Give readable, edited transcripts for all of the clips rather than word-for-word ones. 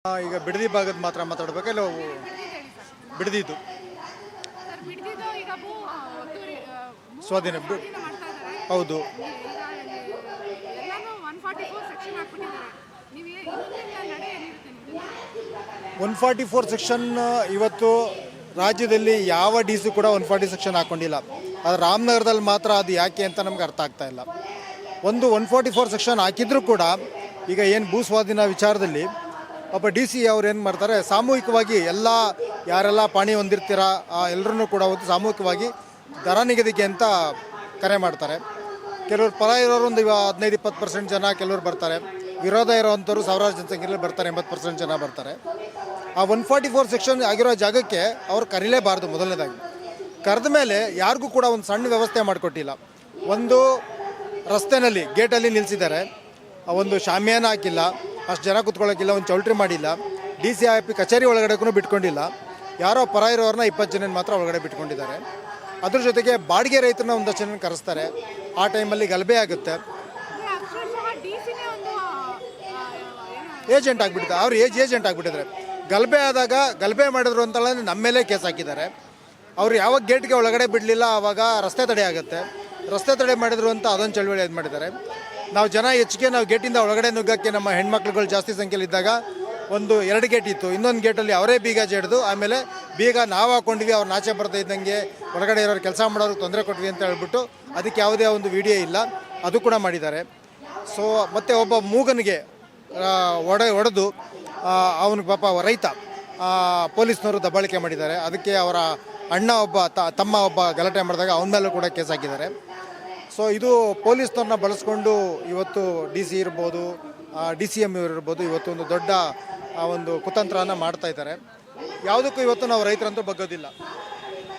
ಈಗ ಬಿಡದಿ ಭಾಗದ ಮಾತ್ರ ಮಾತಾಡಬೇಕು ಇಲ್ಲ ಬಿಡದಿದ್ದು ಸ್ವಾಧೀನ ಹೌದು. 144 ಸೆಕ್ಷನ್ ಇವತ್ತು ರಾಜ್ಯದಲ್ಲಿ ಯಾವ ಡಿ ಸಿ ಕೂಡ 140 ಸೆಕ್ಷನ್ ಹಾಕ್ಕೊಂಡಿಲ್ಲ. ಆದರೆ ರಾಮನಗರದಲ್ಲಿ ಮಾತ್ರ ಅದು ಯಾಕೆ ಅಂತ ನಮ್ಗೆ ಅರ್ಥ ಆಗ್ತಾ ಇಲ್ಲ. ಒಂದು 144 ಸೆಕ್ಷನ್ ಹಾಕಿದ್ರೂ ಕೂಡ ಈಗ ಏನು ಭೂ ಸ್ವಾಧೀನ ವಿಚಾರದಲ್ಲಿ ಒಬ್ಬ ಡಿ ಸಿ ಅವ್ರು ಏನು ಮಾಡ್ತಾರೆ, ಸಾಮೂಹಿಕವಾಗಿ ಯಾರೆಲ್ಲ ಪಾಣಿ ಹೊಂದಿರ್ತೀರ ಎಲ್ಲರೂ ಕೂಡ ಒಂದು ಸಾಮೂಹಿಕವಾಗಿ ದರ ನಿಗದಿಗೆ ಅಂತ ಕರೆ ಮಾಡ್ತಾರೆ. ಕೆಲವರು ಪರ ಇರೋರು ಒಂದು 15-20% ಜನ ಕೆಲವರು ಬರ್ತಾರೆ, ವಿರೋಧ ಇರೋವಂಥವ್ರು ಸಾವಿರಾರು ಜನಸಂಖ್ಯೆಯಲ್ಲಿ ಬರ್ತಾರೆ, 80% ಜನ ಬರ್ತಾರೆ. ಆ 144 ಸೆಕ್ಷನ್ ಆಗಿರೋ ಜಾಗಕ್ಕೆ ಅವ್ರು ಕರೀಲೇಬಾರ್ದು. ಮೊದಲನೇದಾಗಿ ಕರೆದ ಮೇಲೆ ಯಾರಿಗೂ ಕೂಡ ಒಂದು ಸಣ್ಣ ವ್ಯವಸ್ಥೆ ಮಾಡಿಕೊಟ್ಟಿಲ್ಲ. ಒಂದು ರಸ್ತೆಯಲ್ಲಿ ಗೇಟಲ್ಲಿ ನಿಲ್ಲಿಸಿದ್ದಾರೆ, ಒಂದು ಶಾಮಿಯಾನ ಹಾಕಿಲ್ಲ, ಅಷ್ಟು ಜನ ಕೂತ್ಕೊಳ್ಳೋಕ್ಕಿಲ್ಲ, ಒಂದು ಚೌಲ್ಟ್ರಿ ಮಾಡಿಲ್ಲ, ಡಿ ಸಿ ಐ ಪಿ ಕಚೇರಿ ಒಳಗಡೆಗೂ ಬಿಟ್ಕೊಂಡಿಲ್ಲ. ಯಾರೋ ಪರ ಇರೋರನ್ನ 20 ಜನ ಮಾತ್ರ ಒಳಗಡೆ ಬಿಟ್ಕೊಂಡಿದ್ದಾರೆ. ಅದ್ರ ಜೊತೆಗೆ ಬಾಡಿಗೆ ರೈತರನ್ನ ಒಂದಷ್ಟು ಜನ ಕರೆಸ್ತಾರೆ. ಆ ಟೈಮಲ್ಲಿ ಗಲಭೆ ಆಗುತ್ತೆ, ಏಜೆಂಟ್ ಆಗಿಬಿಟ್ಟಿದ್ದಾರೆ. ಅವ್ರು ಏಜೆಂಟ್ ಆಗಿಬಿಟ್ಟಿದ್ದಾರೆ. ಗಲಭೆ ಆದಾಗ ಗಲಭೆ ಮಾಡಿದ್ರು ಅಂತ ನಮ್ಮ ಮೇಲೆ ಕೇಸ್ ಹಾಕಿದ್ದಾರೆ. ಅವರು ಯಾವಾಗ ಗೇಟ್ಗೆ ಒಳಗಡೆ ಬಿಡಲಿಲ್ಲ ಆವಾಗ ರಸ್ತೆ ತಡೆ ಆಗುತ್ತೆ. ರಸ್ತೆ ತಡೆ ಮಾಡಿದ್ರು ಅಂತ ಅದೊಂದು ಚಳವಳಿ ಇದು ಮಾಡಿದ್ದಾರೆ. ನಾವು ಜನ ಹೆಚ್ಚಿಗೆ ನಾವು ಗೇಟಿಂದ ಒಳಗಡೆ ನುಗ್ಗಕ್ಕೆ ನಮ್ಮ ಹೆಣ್ಮಕ್ಳುಗಳು ಜಾಸ್ತಿ ಸಂಖ್ಯೆಯಲ್ಲಿ ಇದ್ದಾಗ 2 ಗೇಟ್ ಇತ್ತು. ಇನ್ನೊಂದು ಗೇಟಲ್ಲಿ ಅವರೇ ಬೀಗ ಜಡಿದು ಆಮೇಲೆ ಬೀಗ ನಾವು ಹಾಕ್ಕೊಂಡ್ವಿ, ಅವ್ರು ನಾಚೆ ಬರ್ತಾ ಇದ್ದಂಗೆ ಒಳಗಡೆ ಇರೋರು ಕೆಲಸ ಮಾಡೋರಿಗೆ ತೊಂದರೆ ಕೊಟ್ವಿ ಅಂತ ಹೇಳ್ಬಿಟ್ಟು ಅದಕ್ಕೆ ಯಾವುದೇ ಒಂದು ವಿಡಿಯೋ ಇಲ್ಲ, ಅದು ಕೂಡ ಮಾಡಿದ್ದಾರೆ. ಸೊ ಮತ್ತು ಒಬ್ಬ ಮೂಗನಿಗೆ ಹೊಡೆದು ಅವನಿಗೆ ಪಾಪ ರೈತ ಪೊಲೀಸ್ನವರು ದಬ್ಬಾಳಿಕೆ ಮಾಡಿದ್ದಾರೆ. ಅದಕ್ಕೆ ಅವರ ಅಣ್ಣ ತಮ್ಮ ಒಬ್ಬ ಗಲಾಟೆ ಮಾಡಿದಾಗ ಅವನ ಮೇಲೂ ಕೂಡ ಕೇಸ್ ಹಾಕಿದ್ದಾರೆ. ಸೊ ಇದು ಪೊಲೀಸ್ನವ್ರನ್ನ ಬಳಸ್ಕೊಂಡು ಇವತ್ತು ಡಿ ಸಿ ಇರ್ಬೋದು, ಡಿ ಸಿ ಎಮ್ ಇರ್ಬೋದು, ಇವತ್ತು ಒಂದು ದೊಡ್ಡ ಒಂದು ಕುತಂತ್ರನ ಮಾಡ್ತಾ ಇದ್ದಾರೆ. ಯಾವುದಕ್ಕೂ ಇವತ್ತು ನಾವು ರೈತರಂತೂ ಬಗ್ಗೋದಿಲ್ಲ.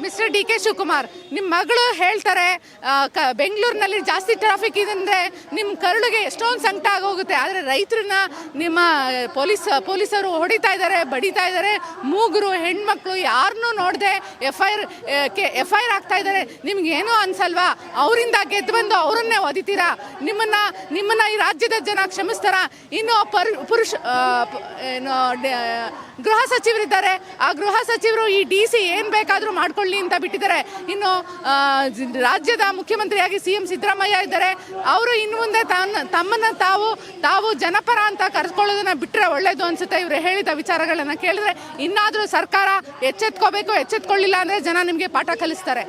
ಮಿಸ್ಟರ್ ಡಿ ಕೆ ಶಿವಕುಮಾರ್, ನಿಮ್ಮ ಮಗಳು ಹೇಳ್ತಾರೆ ಬೆಂಗಳೂರಿನಲ್ಲಿ ಜಾಸ್ತಿ ಟ್ರಾಫಿಕ್ ಇದೆ ಅಂದರೆ ನಿಮ್ಮ ಕರುಳಿಗೆ ಎಷ್ಟೊಂದು ಸಂಕಟ ಆಗೋಗುತ್ತೆ. ಆದರೆ ರೈತರನ್ನ ನಿಮ್ಮ ಪೊಲೀಸರು ಹೊಡಿತಾ ಇದ್ದಾರೆ, ಬಡಿತಾ ಇದ್ದಾರೆ. ಮೂಗರು ಹೆಣ್ಮಕ್ಳು ಯಾರನ್ನೂ ನೋಡದೆ ಎಫ್ ಐ ಆರ್ ಆಗ್ತಾ ಇದ್ದಾರೆ. ನಿಮ್ಗೇನೂ ಅನ್ಸಲ್ವಾ? ಅವರಿಂದ ಗೆದ್ದು ಬಂದು ಅವರನ್ನೇ ಒದಿತೀರಾ? ನಿಮ್ಮನ್ನ ಈ ರಾಜ್ಯದ ಜನ ಕ್ಷಮಿಸ್ತಾರ? ಇನ್ನು ಗೃಹ ಸಚಿವರಿದ್ದಾರೆ, ಆ ಗೃಹ ಸಚಿವರು ಈ ಡಿ ಸಿ ಏನು ಬೇಕಾದರೂ ಮಾಡ್ಕೊಳ್ಳಿ ಅಂತ ಬಿಟ್ಟಿದ್ದಾರೆ. ಇನ್ನು ರಾಜ್ಯದ ಮುಖ್ಯಮಂತ್ರಿಯಾಗಿ CM ಸಿದ್ದರಾಮಯ್ಯ ಇದ್ದಾರೆ. ಅವರು ಇನ್ನು ಮುಂದೆ ತಮ್ಮನ್ನು ತಾವು ಜನಪರ ಅಂತ ಕರೆಸ್ಕೊಳ್ಳೋದನ್ನ ಬಿಟ್ಟರೆ ಒಳ್ಳೇದು ಅನ್ಸುತ್ತೆ. ಇವರು ಹೇಳಿದ ವಿಚಾರಗಳನ್ನು ಕೇಳಿದ್ರೆ ಇನ್ನಾದರೂ ಸರ್ಕಾರ ಎಚ್ಚೆತ್ಕೋಬೇಕು. ಎಚ್ಚೆತ್ಕೊಳ್ಳಿಲ್ಲ ಅಂದರೆ ಜನ ನಿಮಗೆ ಪಾಠ ಕಲಿಸ್ತಾರೆ.